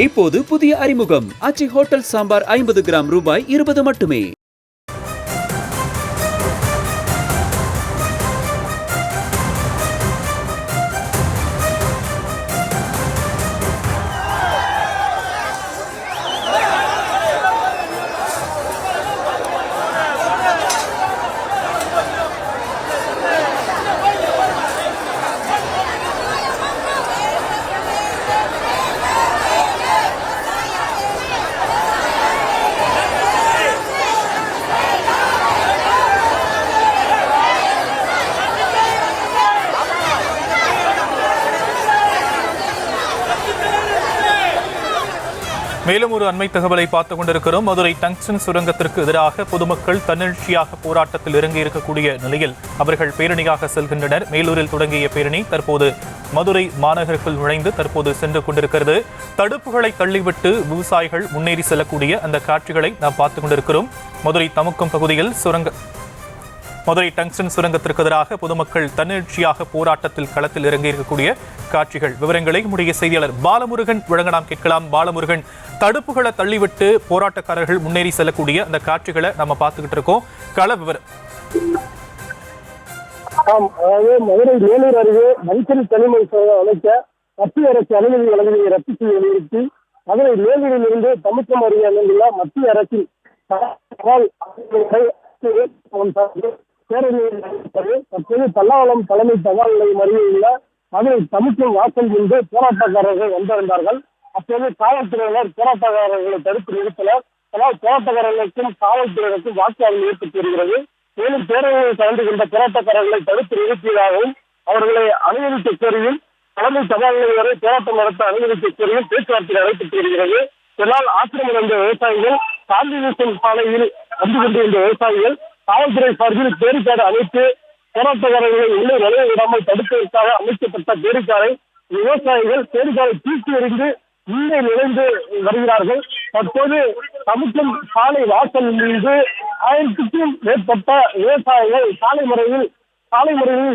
இப்போது புதிய அறிமுகம் ஆச்சி ஹோட்டல் சாம்பார் 50 கிராம் ரூபாய் 20 மட்டுமே. மேலும் ஒரு அண்மை தகவலை பார்த்துக் கொண்டிருக்கிறோம். மதுரை டங்ஸ்டன் சுரங்கத்திற்கு எதிராக பொதுமக்கள் தன்னெழுச்சியாக போராட்டத்தில் இறங்கி இருக்கக்கூடிய நிலையில் அவர்கள் பேரணியாக செல்கின்றனர். மேலூரில் தொடங்கிய பேரணி தற்போது மதுரை மாநகருக்குள் நுழைந்து தற்போது சென்று கொண்டிருக்கிறது. தடுப்புகளை தள்ளிவிட்டு விவசாயிகள் முன்னேறி செல்லக்கூடிய அந்த காட்சிகளை நாம் பார்த்துக் கொண்டிருக்கிறோம். மதுரை தமுக்கம் பகுதியில் மதுரை டங்ஸ்டன் சுரங்கத்திற்கு எதிராக பொதுமக்கள் தன்னெழுச்சியாக போராட்டத்தில் களத்தில் இறங்கி இருக்கக்கூடிய காட்சிகள். விவரங்களை நம்முடைய செய்தியாளர் பாலமுருகன் வழங்க நாம் கேட்கலாம். பாலமுருகன், தடுப்புகளை தள்ளிவிட்டு போராட்டக்காரர்கள் முன்னேறி செல்லக்கூடிய அந்த காட்சிகளை நம்ம பார்த்துக்கிட்டு இருக்கோம். கள விவரம். மதுரை மேலூர் அருகே மனுஷன் தனிமை அமைக்க மத்திய அரசு அனுமதி வழங்குவதை ரத்து செய்ய வலியுறுத்தி மதுரை மேலூரில் இருந்து தமுக்கம் அருகே அமைந்துள்ள மத்திய அரசின் பேரணியில் தற்போது பல்லாவரம் தலைமை தகவல் நிலையம் அருகே உள்ள மதுரை தமுக்கம் வாசல் முன்பு போராட்டக்காரர்கள் வந்திருந்தார்கள். அப்போது காவல்துறையினர் போராட்டக்காரர்களை தடுத்து நிறுத்தினர். ஆனால் போராட்டக்காரர்களுக்கும் காவல்துறையினருக்கும் வாக்குவாதம் ஏற்பட்டு வருகிறது. மேலும் பேரணியில் கலந்து கொண்ட போராட்டக்காரர்களை தடுத்து நிறுத்தியதாகவும் அவர்களை அனுமதிக்க கோரியும் தலைமை தகவல் நிலையம் வரை போராட்டம் நடத்த அனுமதிக்க கோரியும் பேச்சுவார்த்தை நடைபெற்று வருகிறது. இதனால் ஆத்திரமடைந்த விவசாயிகள் காந்தி தேசம் சாலையில் வந்து கொண்டிருந்த விவசாயிகள் காவல்துறை சார்பில் பேரிக்காடு அமைத்து போராட்டக்காரர்களை உள்ளே நுழைய விடாமல் தடுப்பதற்காக அமைக்கப்பட்ட பேரிக்காரை விவசாயிகள் பேரிக்காரை தூக்கி எறிந்து உள்ளே நுழைந்து வருகிறார்கள். தற்போது தமுக்கம் சாலை வாசல் மீது 1000க்கும் மேற்பட்ட விவசாயிகள் சாலை முறையில்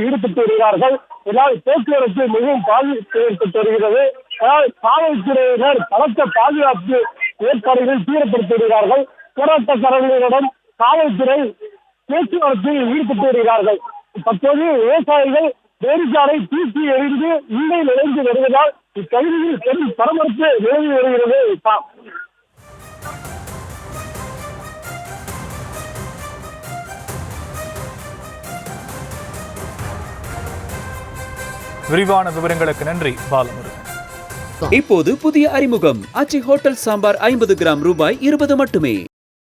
ஈடுபட்டு வருகிறார்கள். இதனால் போக்குவரத்து மிகவும் பாதிப்பு ஏற்பட்டு வருகிறது. ஆனால் காவல்துறையினர் பலத்த பாதுகாப்பு ஏற்பாடுகள் தீவிரப்படுத்தி வருகிறார்கள். போராட்டக்காரர்களிடம் காவல்துறை பேச்சுவார்த்தையில் ஈடுபட்டு வருகிறார்கள். தற்போது விவசாயிகள் பேரிக்காரை தூக்கி எறிந்து உள்ளே நுழைந்து வருவதால் இப்பகுதியில் பெரும் பரபரப்பு நிலவி வருகிறது. விரிவான விவரங்களுக்கு நன்றி பாலமுருகன். இப்போது புதிய அறிமுகம் ஆச்சி ஹோட்டல் சாம்பார் 50 கிராம் ரூபாய் 20 மட்டுமே.